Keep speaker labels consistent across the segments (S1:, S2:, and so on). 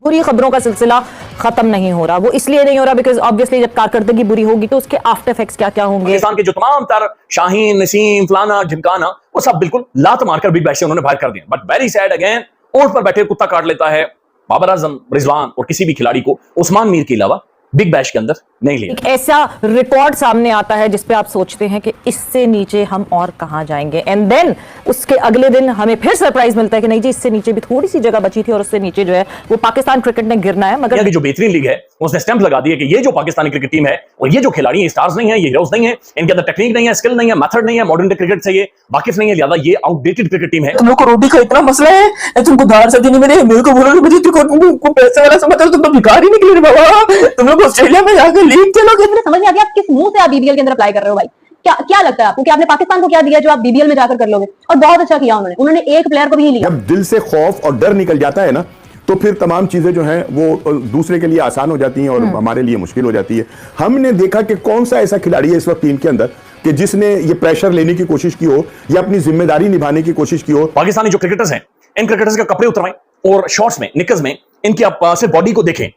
S1: बुरी खबरों का सिलसिला खत्म नहीं हो रहा। वो इसलिए नहीं हो रहा बिकॉज ऑब्वियसली जब कारकर्दगी बुरी होगी तो उसके आफ्टर इफेक्ट्स क्या क्या होंगे।
S2: पाकिस्तान के जो तमाम तर शाहीन, नसीम, फलाना, ढिमकाना, वो सब बिल्कुल लात मारकर बिग बैश से उन्होंने बाहर कर दिया। बट वेरी सैड अगेन, ऊंट पर बैठे कुत्ता काट लेता है। बाबर आजम, रिजवान और किसी भी खिलाड़ी को उस्मान मीर के अलावा बिग बैश के अंदर नहीं लिया।
S1: एक ऐसा रिकॉर्ड सामने आता है जिसपे आप सोचते हैं कि इससे नीचे हम और कहां जाएंगे, एंड देन उसके अगले दिन हमें फिर सरप्राइज मिलता है कि नहीं जी, इससे नीचे भी थोड़ी सी जगह बची थी और उससे नीचे जो है वो पाकिस्तान क्रिकेट ने गिरना है। मगर
S2: जो बेहतरीन लीग है उसने स्टैंप लगा दिया कि ये जो पाकिस्तानी क्रिकेट टीम है और ये जो खिलाड़ी है, स्टार्स नहीं है, ये हीरोज नहीं है, इनके अंदर टेक्निक नहीं है, स्किल नहीं है, मेथड नहीं है, मॉडर्न डे क्रिकेट से ये वाकिफ नहीं है, ज्यादा ये आउटडेटेड क्रिकेट टीम है।
S3: तुम लोग को रोटी का इतना मसला है, तुमको दाल सब्जी नहीं मिले, मेरे को बोलो मुझे तुमको पैसे वाला समझ, तुम तो भिखारी निकले बाबा। तुम लोग ऑस्ट्रेलिया में जाकर लीग चलोगे।
S4: समझ नहीं आ गया आप किस मुंह से आप बीबीएल के अंदर अप्लाई कर रहे हो भाई। क्या लगता है आपको कि आपने पाकिस्तान को क्या दिया जो आप बीबीएल में जाकर कर लोगे? और बहुत अच्छा किया उन्होंने एक प्लेयर को भी नहीं लिया।
S5: जब दिल से खौफ और डर निकल जाता है ना, तो फिर तमाम चीजें जो हैं वो दूसरे के लिए आसान हो जाती हैं और हमारे लिए मुश्किल हो जाती है। हमने देखा कि कौन सा ऐसा खिलाड़ी है इस वक्त टीम के अंदर कि जिसने ये प्रेशर लेने की कोशिश की हो या अपनी जिम्मेदारी निभाने की कोशिश की हो।
S2: पाकिस्तानी जो क्रिकेटर्स हैं, इन क्रिकेटर्स के कपड़े उतरवाएं और शॉर्ट्स में, निकर्स में इनकी आप सिर्फ बॉडी को देखें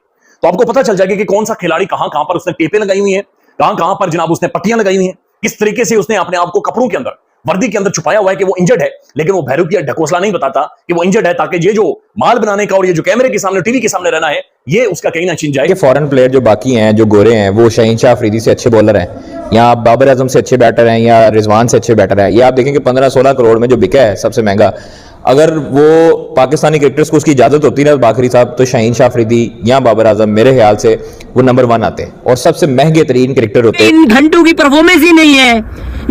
S2: तो आपको पता चल जाएगा कि कौन सा खिलाड़ी कहां कहां पर उसने टेपें लगाई हुई हैं, कहां कहां पर जनाब उसने पट्टियां लगाई हुई हैं, किस तरीके से उसने अपने आप को कपड़ों के अंदर, वर्दी के अंदर छुपाया हुआ है कि वो इंजर्ड है, लेकिन वो भैरू की ढकोसला नहीं बताता कि वो इंजर्ड है, ताकि ये जो माल बनाने का और ये जो कैमरे के सामने, टीवी के सामने रहना है, ये उसका कहीं ना छिन जाए।
S6: फॉरेन प्लेयर जो बाकी हैं, जो गोरे हैं, वो शाहीन शाह अफरीदी से अच्छे बॉलर हैं, या बाबर आजम से अच्छे बैटर हैं, या रिजवान से अच्छे बैटर हैं। ये आप देखें कि 15-16 करोड़ में जो बिका है सबसे महंगा, अगर वो पाकिस्तानी क्रिकेटर्स को उसकी इजाजत होती ना बाखरी साहब, तो शाहीन शाह अफरीदी या बाबर आजम मेरे ख्याल से वो नंबर 1 आते हैं और सबसे महंगे तरीन क्रिकेटर होते हैं।
S7: इन घंटों की परफॉर्मेंस ही नहीं है।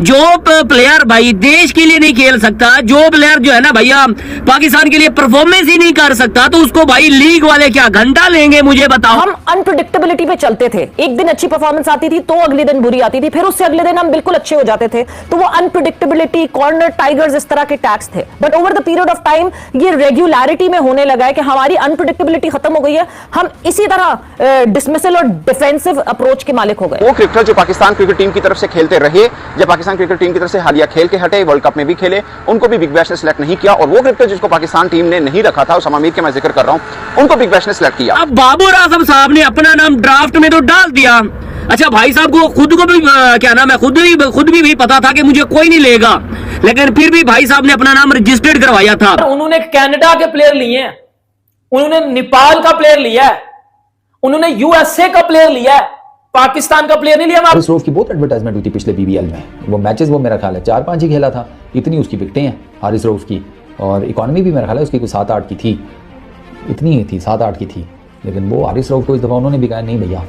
S7: जो प्लेयर भाई देश के लिए नहीं खेल सकता, जो प्लेयर जो है ना भैया पाकिस्तान के लिए परफॉर्मेंस ही नहीं कर सकता, तो उसको भाई लीग वाले क्या घंटा लेंगे, मुझे बताओ।
S1: हम अनप्रिडिक्टेबिलिटी पे चलते थे, एक दिन अच्छी परफॉर्मेंस आती थी तो अगले दिन बुरी आती थी, फिर उससे अगले दिन हम बिल्कुल अच्छे हो जाते थे। तो वो अनप्रिडिक्टेबिलिटी, कॉर्नर टाइगर्स, इस तरह के टैक्स थे। But over the period of time ये रेगुलरिटी में होने लगा है कि हमारी अनप्रिडिक्टेबिलिटी खत्म हो गई है, हम इसी तरह डिसमिसल और डिफेंसिव अप्रोच के मालिक हो गए।
S8: वो क्रिकेटर जो पाकिस्तान क्रिकेट टीम की तरफ से खेलते रहे, जब पाकिस्तान क्रिकेट टीम की तरफ से हालिया खेल के हटे, वर्ल्ड कप में भी खेले, उनको भी बिग बैश ने सिलेक्ट नहीं किया। और वो क्रिकेटर जिसको पाकिस्तान टीम ने नहीं रखा था, उस्मान मीर के मैं जिक्र कर रहा हूं, उनको बिग बैश ने सिलेक्ट किया।
S7: अब बाबर आजम साहब ने अपना नाम ड्राफ्ट में तो डाल दिया। अच्छा, भाई साहब को खुद को भी क्या नाम है, खुद भी पता था कि मुझे कोई नहीं लेगा, लेकिन फिर भी भाई साहब ने अपना नाम रजिस्टर्ड करवाया था।
S9: उन्होंने कनाडा के प्लेयर लिए हैं, उन्होंने नेपाल का प्लेयर लिया है, उन्होंने यूएसए का प्लेयर लिया है, पाकिस्तान का प्लेयर नहीं लिया।
S10: हारिस रऊफ की बहुत एडवर्टाइजमेंट हुई थी पिछले बीबीएल में। वो मैचेस वो मेरा ख्याल है 4-5 ही खेला था, इतनी उसकी विकेटें हैं हारिस रऊफ की, और इकॉनमी भी मेरा ख्याल है उसकी कुछ 7-8 की थी, इतनी ही थी, 7-8 की थी। लेकिन वो हारिस रऊफ को इस दफा उन्होंने भी कहा नहीं भैया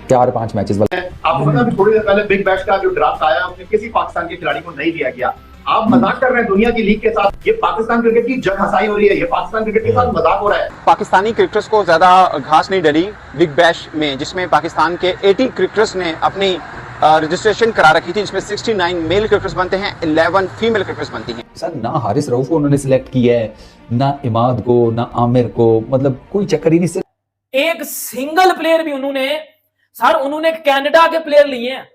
S10: 4-5 मैचेस वाला।
S11: आपको पता है थोड़ी देर पहले बिग बैश का जो ड्राफ्ट आया उसमें किसी पाकिस्तान के खिलाड़ी को नहीं दिया गया। आप मजाक कर रहे हैं दुनिया की लीग के साथ। ये पाकिस्तान क्रिकेट की जंग हंसाई हो रही है, ये पाकिस्तान क्रिकेट के साथ मजाक हो रहा है।
S8: पाकिस्तानी क्रिकेटर्स को ज्यादा घास नहीं डली बिग बैश में, जिसमें पाकिस्तान के 80 क्रिकेटर्स ने अपनी रजिस्ट्रेशन करा रखी थी, जिसमें 69 मेल क्रिकेटर्स बनते हैं, 11 फीमेल क्रिकेटर्स बनती हैं।
S10: सर ना हारिस रऊफ को उन्होंने सिलेक्ट किया है, ना इमाद को, ना आमिर को, मतलब कोई चक्कर ही नहीं।
S9: एक सिंगल प्लेयर भी उन्होंने कनाडा के प्लेयर लिए हैं,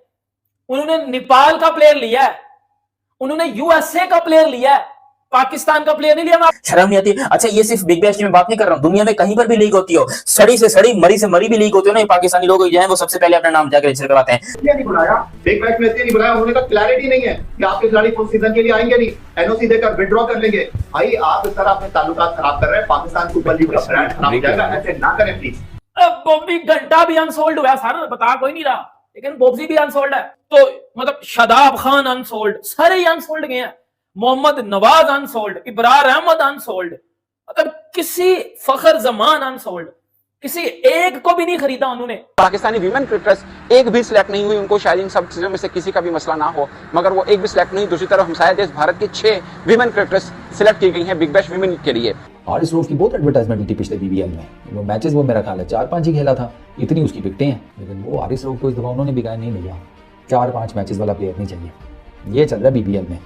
S9: उन्होंने नेपाल का प्लेयर लिया है, उन्होंने यूएसए का प्लेयर लिया है, पाकिस्तान का प्लेयर नहीं लिया।
S3: शर्म नहीं आती? अच्छा, ये सिर्फ बिग बैश की मैं बात नहीं कर रहा हूँ, दुनिया में कहीं पर भी लीग होती हो, सड़ी से सड़ी, मरी से मरी भी लीग होती हो ना, पाकिस्तानी लोग जो हैं वो सबसे पहले अपना नाम जाकर रजिस्टर करवाते हैं।
S11: इसलिए नहीं बुलाया बिग बैश में, इसलिए नहीं बुलाया, उन्होंने कहा क्लैरिटी नहीं है कि आपके खिलाड़ी फुल सीजन के लिए आएंगे नहीं, एनओसी देकर विड्रॉ कर लेंगे। भाई आप इस तरह अपने ताल्लुकात खराब कर रहे हैं, पाकिस्तान सुपर लीग का ब्रांड खराब हो जाएगा, ऐसे ना करें प्लीज।
S9: बॉबी घंटा भी अनसोल्ड हुआ, सारा बता कोई नहीं रहा, लेकिन बॉब्सी भी अनसोल्ड है। तो मतलब शादाब खान अनसोल्ड, सारे ही अनसोल्ड गए हैं, मोहम्मद नवाज अनसोल्ड, इब्रार अहमद अनसोल्ड, मतलब किसी फखर जमान अनसोल्ड, किसी एक को भी नहीं खरीदा उन्होंने।
S8: पाकिस्तानी वीमेन क्रिकेटर्स एक भी सिलेक्ट नहीं हुई, उनको शायद इन सब चीजों में से किसी का भी मसला ना हो, मगर वो एक भी सिलेक्ट नहीं। दूसरी तरफ हमसाया देश भारत के 6 वीमेन क्रिकेटर्स सिलेक्ट की गई हैं बिग बैश वीमेन के लिए।
S10: हारिस रऊफ की बहुत एडवर्टाइजमेंट हुई थी पिछले बीबीएल में। वो मैचेस वो मेरा ख्याल है 4-5 ही खेला था, इतनी उसकी विकेटें हैं। लेकिन वो हारिस रऊफ को इस दफा उन्होंने भी कहा नहीं भैया 4-5 मैचेस वाला प्लेयर नहीं चाहिए। ये चल रहा है बीबीएल में।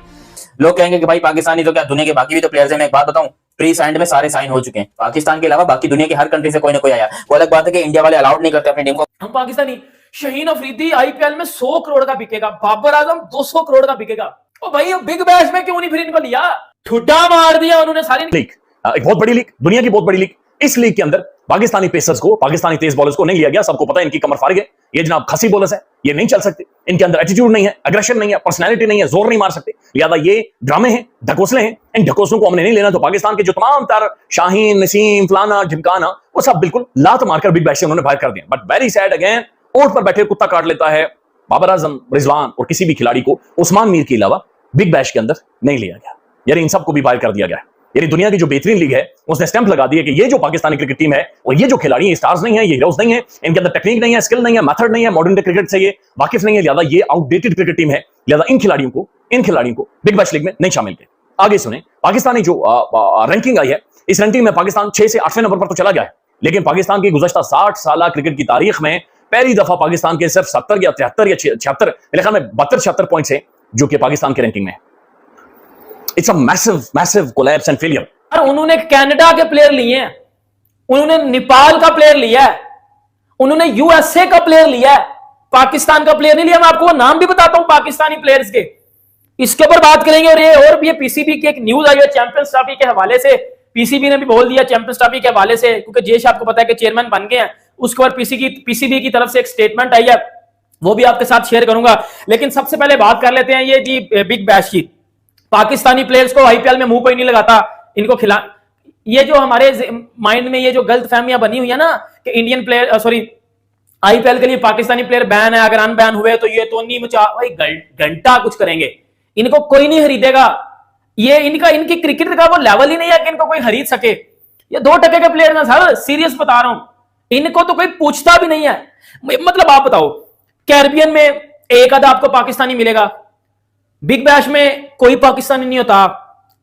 S3: लोग कहेंगे कि भाई पाकिस्तानी तो क्या, दुनिया के बाकी भी तो प्लेयर्स हैं। मैं एक बात बताऊं, प्री साइंड में सारे साइन हो चुके हैं, पाकिस्तान के अलावा बाकी दुनिया के हर कंट्री से कोई ना कोई आया। वो अलग बात है कि इंडिया वाले अलाउड नहीं करते अपनी टीम को।
S9: हम पाकिस्तानी शाहीन अफरीदी आईपीएल में 100 करोड़ का बिकेगा, बाबर आजम 200 करोड़ का बिकेगा। ओ भाई बिग बैश में क्यों नहीं फिर इनको लिया? ठुड्डा मार दिया उन्होंने सारी लीग।
S2: एक बहुत बड़ी लीग, दुनिया की बहुत बड़ी लीग। इस लीग के अंदर पाकिस्तानी पेसर्स को, पाकिस्तानी तेज बॉलर्स को नहीं लिया गया। सबको पता है इनकी कमर फारिग है, ये जनाब खसी बॉलर्स है, ये नहीं चल सकते, इनके अंदर एटीट्यूड नहीं है, एग्रेशन नहीं है, पर्सनैलिटी नहीं है, जोर नहीं मार सकते। लिहाजा ये ड्रामे हैं, ढकोसले हैं, इन ढकोसलों को हमने नहीं लेना। तो पाकिस्तान के जो तमाम तार शाहीन, नसीम, फलाना, ढिमकाना, वो सब बिल्कुल लात मारकर बिग बैश से उन्होंने बाहर कर दिया। बट वेरी सैड अगेन, ऊंट पर बैठे कुत्ता काट लेता है। बाबर आजम, रिजवान और किसी भी खिलाड़ी को उस्मान मीर के अलावा बिग बैश के अंदर नहीं लिया गया, यानी इन सबको भी बाहर कर दिया गया। यानी दुनिया की जो बेहतरीन लीग है उसने स्टैंप लगा दिया कि ये जो पाकिस्तानी क्रिकेट टीम है और ये जो खिलाड़ी हैं, स्टार्स नहीं है, ये हीरोज नहीं है, इनके अंदर टेक्निक नहीं है, स्किल नहीं है, मेथड नहीं है, मॉडर्न डे क्रिकेट से ये वाकिफ नहीं है, लिहाजा ये आउटडेटेड क्रिकेट टीम है। लिहाजा इन खिलाड़ियों को बिग बैश लीग में नहीं शामिल किया। आगे सुने, पाकिस्तानी जो रैंकिंग आई है, इस रैंकिंग में पाकिस्तान 6 से 8वें नंबर पर तो चला गया है, लेकिन पाकिस्तान की गुज़श्ता 60 साल क्रिकेट की तारीख में पहली दफा पाकिस्तान के सिर्फ 70 या 73 या 76, मेरे ख्याल में 72-76 पॉइंट्स है जो कि पाकिस्तान की रैंकिंग में। It's a massive collapse and failure.
S9: और उन्होंने कनाडा के प्लेयर लिए हैं, उन्होंने नेपाल का प्लेयर लिया है, उन्होंने यूएसए का प्लेयर लिया है, पाकिस्तान का प्लेयर नहीं लिया। मैं आपको नाम भी बताता हूं पाकिस्तानी प्लेयर्स के, इसके ऊपर बात करेंगे। और भी पीसीबी की एक न्यूज आई है चैंपियंस ट्रॉफी के हवाले से, पीसीबी ने भी बोल दिया चैंपियंस ट्रॉफी के हवाले से, क्योंकि जेश आपको पता है कि चेयरमैन बन गए हैं, उसके बाद पीसीबी की तरफ से एक स्टेटमेंट आई है, वो भी आपके साथ शेयर करूंगा। लेकिन सबसे पहले बात कर लेते हैं ये जी बिग बैश की। पाकिस्तानी प्लेयर्स को आईपीएल में मुंह कोई नहीं लगाता, इनको खिला, ये जो हमारे माइंड में ये जो गलत फहमियां बनी हुई है ना कि इंडियन प्लेयर, सॉरी, आईपीएल के लिए पाकिस्तानी प्लेयर बैन है, अगर अनबैन हुए तो ये तो नहीं मचा भाई, घंटा कुछ करेंगे, इनको कोई नहीं खरीदेगा। ये इनकी क्रिकेट का वो लेवल ही नहीं है कि इनको कोई खरीद सके। ये 2% के प्लेयर ना सर, सीरियस बता रहा हूं, इनको तो कोई पूछता भी नहीं है। मतलब आप बताओ, कैरिबियन में एक आधा आपको पाकिस्तानी मिलेगा, बिग बैश में कोई पाकिस्तानी नहीं होता,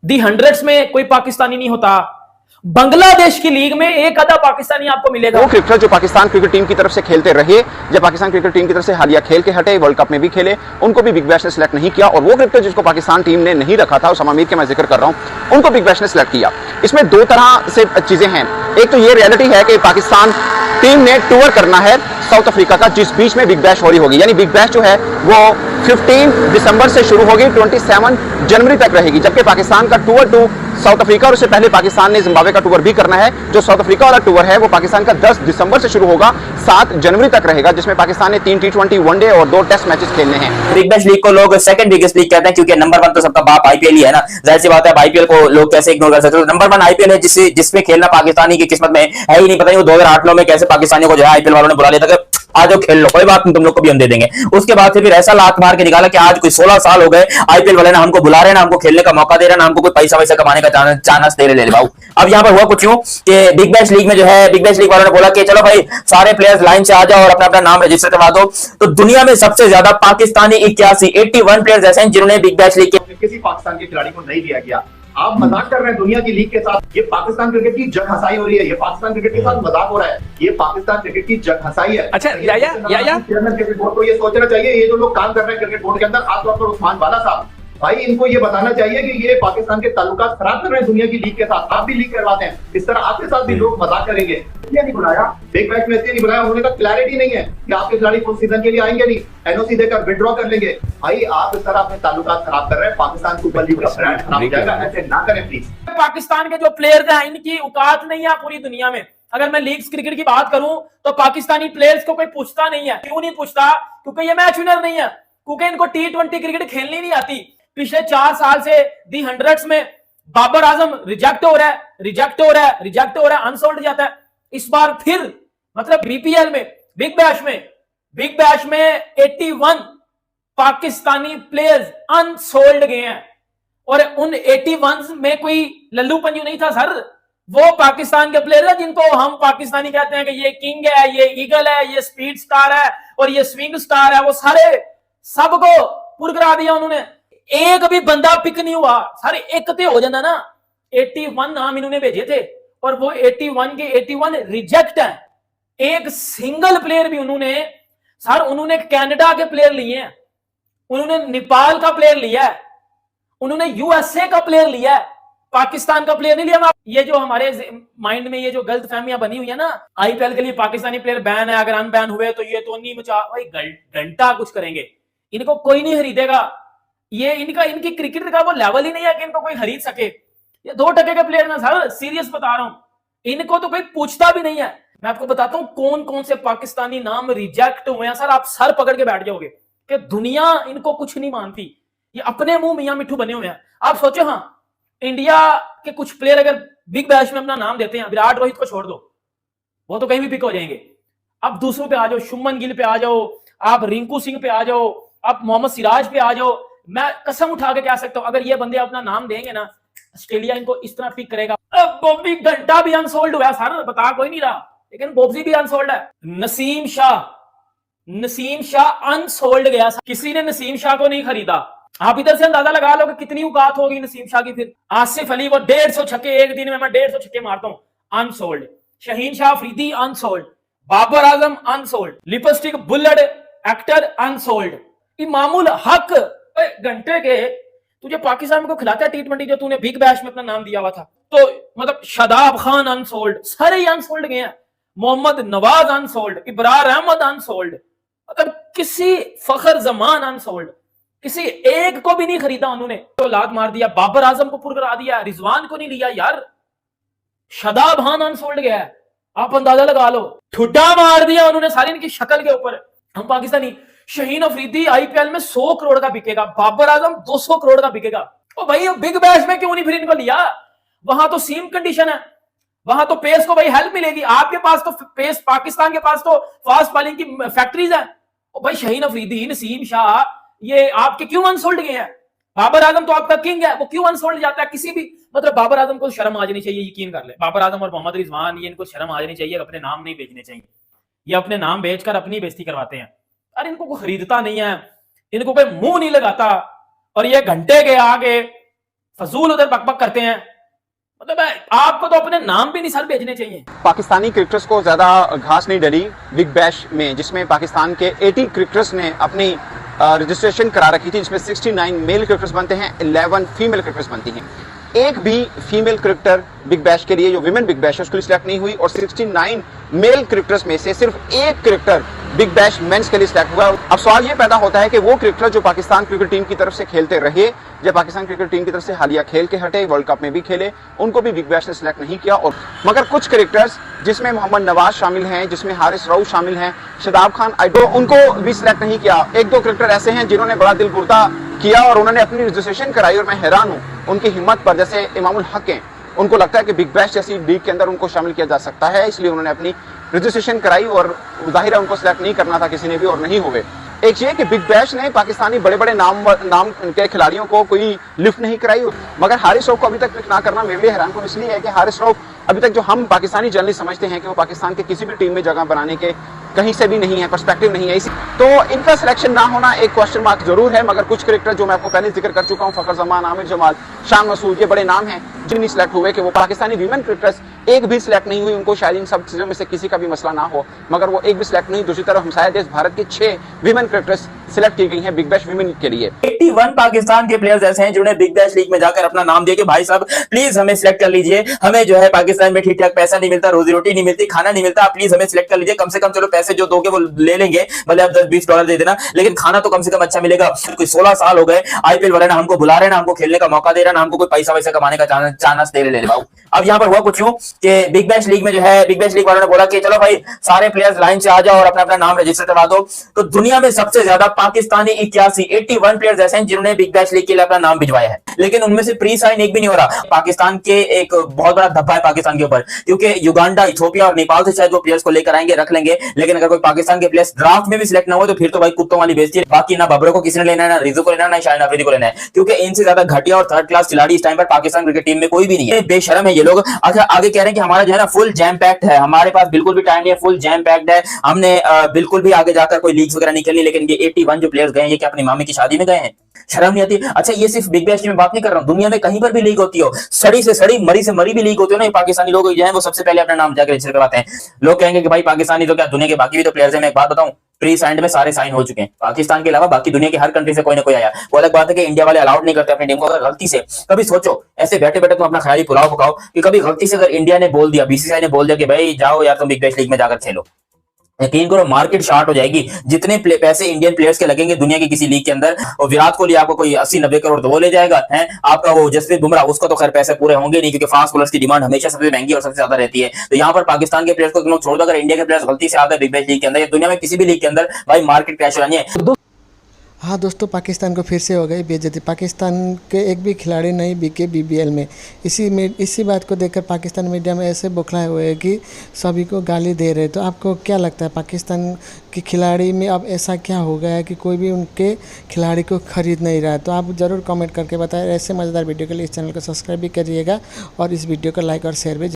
S9: दी हंड्रेड्स में कोई पाकिस्तानी नहीं होता, बांग्लादेश की लीग में एक आधा पाकिस्तानी आपको मिलेगा।
S8: वो क्रिकेटर जो पाकिस्तान क्रिकेट टीम की तरफ से खेलते रहे, जब पाकिस्तान क्रिकेट टीम की तरफ से हालिया खेल के हटे, वर्ल्ड कप में भी खेले, उनको भी बिग बैश ने सिलेक्ट नहीं किया। और वो क्रिकेटर जिसको पाकिस्तान टीम ने नहीं रखा था, उस्मान मीर के मैं जिक्र कर रहा हूं, उनको बिग बैश ने सिलेक्ट किया। इसमें दो तरह से चीजें हैं। एक तो ये रियलिटी है कि पाकिस्तान टीम ने टूर करना है साउथ अफ्रीका का, जिस बीच में बिग बैश हो रही होगी। यानी बिग बैश जो है वो 15 दिसंबर से शुरू होगी, 27 जनवरी तक रहेगी। जबकि पाकिस्तान का टूर टू साउथ अफ्रीका, और उससे पहले पाकिस्तान ने जिम्बाब्वे का टूर भी करना है। जो साउथ अफ्रीका वाला टूर है वो पाकिस्तान का 10 दिसंबर से शुरू होगा, 7 जनवरी तक रहेगा, जिसमें पाकिस्तान ने 3 T20 वनडे और 2 टेस्ट मैचेस खेलने हैं।
S3: बिग बैश लीग को लोग सेकंड बिगेस्ट लीग कहते हैं, क्योंकि नंबर 1 तो सबका बाप आईपीएल ही है ना। जाहिर सी बात है, आईपीएल को लोग कैसे इग्नोर कर सकते हैं। नंबर 1 आईपीएल है, जिसमें खेलना पाकिस्तानी की किस्मत में है ही नहीं। पता नहीं वो 2008 में कैसे पाकिस्तानियों को जो है आईपीएल वालों ने बुला लिया था कि आज जो खेल लो, कोई बात नहीं, तुम लोग को भी हम दे देंगे। उसके बाद से फिर ऐसा लात मार के निकाला कि आज कोई 16 साल हो गए, आईपीएल वाले ना हमको बुला रहे, ना हमको खेलने का मौका दे रहे, ना हमको कोई पैसा वैसा कमाने का चांस दे रहे। भाऊ अब यहाँ पर हुआ कुछ यूं कि बिग बैश लीग में जो है, बिग बैश लीग वालों ने बोला कि चलो भाई सारे प्लेयर्स लाइन से आ जाओ और अपना अपना नाम रजिस्टर करवा दो। तो दुनिया में सबसे ज्यादा पाकिस्तानी 81 प्लेयर्स ऐसे हैं जिन्होंने बिग बैश लीग के
S11: किसी पाकिस्तान के खिलाड़ी को नहीं दिया गया। आप मजाक कर रहे हैं दुनिया की लीग के साथ। ये पाकिस्तान क्रिकेट की जग हंसाई हो रही है, ये पाकिस्तान क्रिकेट के साथ मजाक हो रहा है, ये पाकिस्तान क्रिकेट की जग हंसाई है।
S9: अच्छा,
S11: चेयरमैन क्रिकेट बोर्ड को ये सोचना चाहिए, ये जो लोग काम कर रहे हैं क्रिकेट बोर्ड के अंदर, खासतौर पर उस्मान वाला साहब, भाई इनको ये बताना चाहिए कि ये पाकिस्तान के ताल्लुकात खराब कर रहे हैं दुनिया की लीग के साथ। आप भी लीग करवाते हैं, इस तरह आपके साथ भी लोग मजाक करेंगे। इसलिए नहीं बुलाया, बिग बैश में इसलिए नहीं बुलाया, उन्होंने कहा क्लैरिटी नहीं है कि आपके खिलाड़ी फुल सीजन के लिए आएंगे नहीं, एनओसी देकर विड्रॉ कर लेंगे। भाई आप इस तरह अपने ताल्लुकात खराब कर रहे हैं, पाकिस्तान सुपर लीग का ब्रांड खराब हो जाएगा, ऐसे ना करें प्लीज।
S9: पाकिस्तान के जो प्लेयर्स हैं इनकी औकात नहीं है पूरी दुनिया में। अगर मैं लीग्स क्रिकेट की बात करूं तो पाकिस्तानी प्लेयर्स को कोई पूछता नहीं है। क्यों नहीं पूछता? क्योंकि ये मैच विनर नहीं है, क्योंकि इनको T20 क्रिकेट खेलनी नहीं आती। पिछले 4 साल से दी हंड्रेड्स में बाबर आजम रिजेक्ट हो रहा है, अनसोल्ड जाता है। इस बार फिर मतलब बीपीएल में, बिग बैश में 81 पाकिस्तानी प्लेयर्स अनसोल्ड गए हैं। और उन 81 में कोई लल्लू पंजू नहीं था सर, वो पाकिस्तान के प्लेयर है जिनको हम पाकिस्तानी कहते हैं कि ये किंग है, ये ईगल है, ये स्पीड स्टार है और ये स्विंग स्टार है। वो सारे सबको पुरकरा दिया उन्होंने, एक भी बंदा पिक नहीं हुआ। सारे एक ते हो जाना ना। 81 नाम इन्होंने भेजे थे और वो 81 के 81 रिजेक्ट है। एक सिंगल प्लेयर भी उन्होंने कनाडा के प्लेयर लिए हैं, उन्होंने नेपाल का प्लेयर लिया है, उन्होंने यूएसए का प्लेयर लिया है, पाकिस्तान का प्लेयर नहीं लिया। ये जो हमारे माइंड में ये जो गलत फहमियां बनी हुई है ना, आईपीएल के लिए पाकिस्तानी प्लेयर बैन है, अगर अनबैन हुए तो ये तो नहीं मचा भाई, घंटा कुछ करेंगे, इनको कोई नहीं खरीदेगा। ये इनकी क्रिकेट का वो लेवल ही नहीं है कि इनको कोई खरीद सके। ये 2% के प्लेयर ना सर, सीरियस बता रहा हूं, इनको तो कोई पूछता भी नहीं है। मैं आपको बताता हूं कौन कौन से पाकिस्तानी नाम रिजेक्ट हुए हैं सर, आप सर पकड़ के बैठ जाओगे कि दुनिया इनको कुछ नहीं मानती, ये अपने मुंह मियां मिठू बने हुए हैं। आप सोचो, हाँ इंडिया के कुछ प्लेयर अगर बिग बैश में अपना नाम देते हैं, विराट रोहित को छोड़ दो, वो तो कहीं भी पिक हो जाएंगे। अब दूसरों पे आ जाओ, शुभमन गिल पे आ जाओ, आप रिंकू सिंह पे आ जाओ, आप मोहम्मद सिराज पे आ जाओ, मैं कसम उठा के कह सकता हूं अगर ये बंदे अपना नाम देंगे ना, ऑस्ट्रेलिया इनको इस तरह पिक करेगा। अब बॉबी घंटा भी अनसोल्ड हुआ सर, बता कोई नहीं रहा, लेकिन बॉब्जी भी अनसोल्ड है। नसीम शाह अनसोल्ड गया, किसी ने नसीम शाह को नहीं खरीदा। आप इधर से अंदाजा लगा लो कि कितनी औकात होगी नसीम शाह की। फिर आसिफ अली, वो 150 छक्के एक दिन में मैं 150 छक्के मारता हूं, unsold. Shaheen Shah Afridi unsold, Babar Azam unsold, lipstick bullet actor unsold, Imamul Haq घंटे के तुझे पाकिस्तान को खिलाता है T20 जो तूने बिग बैश में अपना नाम दिया हुआ था, तो मतलब शादाब खान अनसोल्ड, सारे ही अनसोल्ड गए हैं। मोहम्मद नवाज अनसोल्ड, इब्रार अहमद अनसोल्ड, मतलब किसी फखर जमान अनसोल्ड, किसी एक को भी नहीं खरीदा उन्होंने, तो लात मार दिया। बाबर आजम को पुर करा दिया, रिजवान को नहीं लिया यार। शादाब खान अनसोल्ड गया है, आप अंदाजा लगा लो, ठुड्डा मार दिया उन्होंने सारी इनकी शक्ल के ऊपर। हम पाकिस्तानी शहीन अफरीदी आईपीएल में 100 करोड़ का बिकेगा, बाबर आजम 200 करोड़ का बिकेगा। ओ भाई बिग बैश में क्यों नहीं फिर इनको लिया? वहां तो सेम कंडीशन है, वहां तो पेस को भाई हेल्प मिलेगी। आपके पास तो पेस, पाकिस्तान के पास तो फास्ट बॉलिंग की फैक्ट्रीज है। ओ भाई शहीन अफरीदी, नसीम शाह, ये आपके क्यों अनसोल्ड गए हैं? बाबर आजम तो आपका किंग है, वो क्यों अनसोल्ड जाता है? किसी भी मतलब बाबर आजम को शर्म आ जानी चाहिए, यकीन कर ले। बाबर आजम और मोहम्मद रिजवान, ये इनको शर्म आ जानी चाहिए, अपने नाम नहीं बेचने चाहिए। ये अपने नाम बेचकर अपनी बेइज्जती करवाते हैं। अरे इनको कोई खरीदता नहीं है, इनको कोई मुंह नहीं लगाता, और ये घंटे के आगे फजूल उधर बकबक करते हैं। मतलब आपको तो अपने नाम भी नहीं सर भेजने चाहिए।
S8: पाकिस्तानी क्रिकेटर्स को ज्यादा घास नहीं डली बिग बैश में, जिसमें पाकिस्तान के 80 क्रिकेटर्स ने अपनी रजिस्ट्रेशन करा रखी थी, जिसमें 69 मेल क्रिकेटर्स बनते हैं, 11 फीमेल क्रिकेटर्स बनती हैं। एक भी फीमेल क्रिकेटर बिग बैश के लिए, जो विमेन बिग बैश है, उसके लिए सिलेक्ट नहीं हुई, और 69 मेल क्रिकेटर्स में से सिर्फ एक क्रिकेटर बिग बैश मेंस के लिए सिलेक्ट हुआ। अब सवाल यह पैदा होता है कि वो क्रिकेटर जो पाकिस्तान क्रिकेट टीम की तरफ से खेलते रहे, जब पाकिस्तान क्रिकेट टीम की तरफ से हालिया खेल के हटे, वर्ल्ड कप में भी खेले, उनको भी बिग बैश ने सिलेक्ट नहीं किया। और मगर कुछ क्रिकेटर्स, जिसमें मोहम्मद नवाज शामिल हैं, जिसमें हारिस रऊफ शामिल हैं, शादाब खान, उनको भी सिलेक्ट नहीं किया। एक दो क्रिकेटर ऐसे हैं जिन्होंने बड़ा दिल गुर्दा किया और उन्होंने अपनी रजिस्ट्रेशन कराई, और मैं हैरान हूं उनकी हिम्मत पर। जैसे इमामुल हक हैं, उनको लगता है कि बिग बैश जैसी लीग के अंदर उनको शामिल किया जा सकता है, इसलिए उन्होंने अपनी रजिस्ट्रेशन कराई, और जाहिर है उनको सिलेक्ट नहीं करना था किसी ने भी, और नहीं हुए। एक ये कि बिग बैश ने पाकिस्तानी बड़े बड़े नाम के खिलाड़ियों को कोई लिफ्ट नहीं कराई, मगर हारिस रऊफ को अभी तक पिक ना करना मेरे लिए हैरान कुन इसलिए है कि हारिस रऊफ अभी तक, जो हम पाकिस्तानी जर्नलिस्ट समझते हैं कि वो पाकिस्तान के किसी भी टीम में जगह बनाने के कहीं से भी नहीं है, पर्सपेक्टिव नहीं है, तो इनका सिलेक्शन ना होना एक क्वेश्चन मार्क जरूर है। मगर कुछ क्रिकेटर जो मैं आपको पहले जिक्र कर चुका हूं, फखर जमान, आमिर जमाल, शान मसूद, ये बड़े नाम हैं जो नहीं सिलेक्ट हुए, कि वो पाकिस्तानी वीमेन क्रिकेटर्स एक भी सिलेक्ट नहीं हुई। उनको शायद इन सब चीजों में से किसी का भी मसला ना हो, मगर वो एक भी सिलेक्ट नहीं। दूसरी तरफ हमसाया देश भारत की 6 वीमेन क्रिकेटर्स सिलेक्ट की गई हैं बिग बैश वीमेन के लिए।
S3: 81 पाकिस्तान के प्लेयर्स ऐसे हैं जिन्होंने बिग बैश लीग में जाकर अपना नाम दिया कि भाई साहब प्लीज हमें सिलेक्ट कर लीजिए, हमें जो है पाकिस्तान में ठीक ठाक पैसा नहीं मिलता, रोजी रोटी नहीं मिलती, खाना नहीं मिलता, आप प्लीज हमें सिलेक्ट कर लीजिए। कम से कम चलो पैसे जो दोगे वो ले लेंगे, भले आप 10-20 डॉलर दे देना, लेकिन खाना तो कम से कम अच्छा मिलेगा। कोई 16 साल हो गए आईपीएल वाले ना हमको बुला रहे, ना हमको खेलने का मौका दे रहा, ना हमको कोई पैसा वैसा कमाने का चांस दे रहे। अब यहाँ पर हुआ कुछ यूं कि बिग बैश लीग में जो है, बिग बैश लीग वालों ने बोला कि चलो भाई सारे प्लेयर्स लाइन से आ जाओ और अपना अपना नाम रजिस्टर करवा दो। तो दुनिया में सबसे ज्यादा पाकिस्तानी 81 प्लेयर्स ऐसे हैं जिन्होंने बिग बैश लीग के लिए अपना नाम भिजवाया है, लेकिन उनमें से प्री साइन एक भी नहीं हो रहा। पाकिस्तान के एक बहुत बड़ा धब्बा है पाकिस्तान के ऊपर, क्योंकि युगांडा, इथियोपिया और नेपाल से शायद वो प्लेयर्स को लेकर आएंगे, रख लेंगे, लेकिन अगर कोई पाकिस्तान के प्लेयर्स ड्राफ्ट में भी सिलेक्ट ना हो तो फिर तो भाई कुत्तों वाली बेइज्जती है। बाकी ना बबरों को किसी ने लेना है, ना रिजू को लेना है, ना शाहिन अफरीदी को लेना है, क्योंकि इनसे ज्यादा घटिया और थर्ड क्लास खिलाड़ी इस टाइम पर पाकिस्तान क्रिकेट टीम में कोई भी नहीं है। बेशरम है ये लोग। अच्छा आगे कह रहे हैं कि हमारा जो है ना फुल जैम पैक्ड है, हमारे पास बिल्कुल भी टाइम नहीं है, फुल जैम पैक्ड है, हमने बिल्कुल भी आगे जाकर कोई लीग्स वगैरह नहीं खेलनी। लेकिन ये 81 जो प्लेयर्स गए हैं, ये क्या अपनी मामी की शादी में गए हैं? शर्म नहीं आती? अच्छा ये सिर्फ बिग बैश की मैं बात नहीं कर रहा हूँ, दुनिया में कहीं पर भी लीग होती हो, सड़ी से सड़ी, मरी से मरी भी लीग होती हो ना, पाकिस्तानी लोग जो है वो सबसे पहले अपना नाम जाकर रजिस्टर करवाते हैं। लोग कहेंगे कि भाई पाकिस्तानी तो क्या, दुनिया के बाकी भी तो प्लेयर्स हैं। मैं एक बात बताऊं, प्री साइंड में सारे साइन हो चुके हैं, पाकिस्तान के अलावा बाकी दुनिया के हर कंट्री से कोई ना कोई आया। वो अलग बात है कि इंडिया वाले अलाउड नहीं करते अपनी टीम को। अगर गलती से कभी सोचो, ऐसे बैठे बैठे तुम अपना ख्याली पुलाव पकाओ कि कभी गलती से अगर इंडिया ने बोल दिया, बीसीसीआई ने बोल दिया कि भाई जाओ यार तुम बिग बैश लीग में जाकर खेलो, यकीन करो मार्केट शार्ट हो जाएगी। जितने पैसे इंडियन प्लेयर्स के लगेंगे दुनिया की किसी लीग के अंदर, और विराट कोहली आपको कोई 80-90 करोड़ तो वो ले जाएगा है। आपका वो जसप्रीत बुमराह, उसको तो खैर पैसे पूरे होंगे नहीं, क्योंकि फास्ट बॉलर्स की डिमांड हमेशा सबसे महंगी और सबसे ज्यादा रहती है। तो यहाँ पर पाकिस्तान के प्लेयर्स को तुम लोग छोड़ दो। अगर इंडिया के प्लेयर्स गलती से आते बिग बैश लीग के अंदर या दुनिया में किसी भी लीग के अंदर, भाई मार्केट क्रैश हो जानी है।
S12: हाँ दोस्तों, पाकिस्तान को फिर से हो गई बेइज्जती। पाकिस्तान के एक भी खिलाड़ी नहीं बिके बीबीएल में। इसी बात को देखकर पाकिस्तान मीडिया में ऐसे बौखलाए हुए हैं कि सभी को गाली दे रहे। तो आपको क्या लगता है पाकिस्तान के खिलाड़ी में अब ऐसा क्या हो गया है कि कोई भी उनके खिलाड़ी को खरीद नहीं रहा है? तो आप ज़रूर कमेंट करके बताएं। ऐसे मज़ेदार वीडियो के लिए इस चैनल को सब्सक्राइब भी करिएगा और इस वीडियो को लाइक और शेयर भी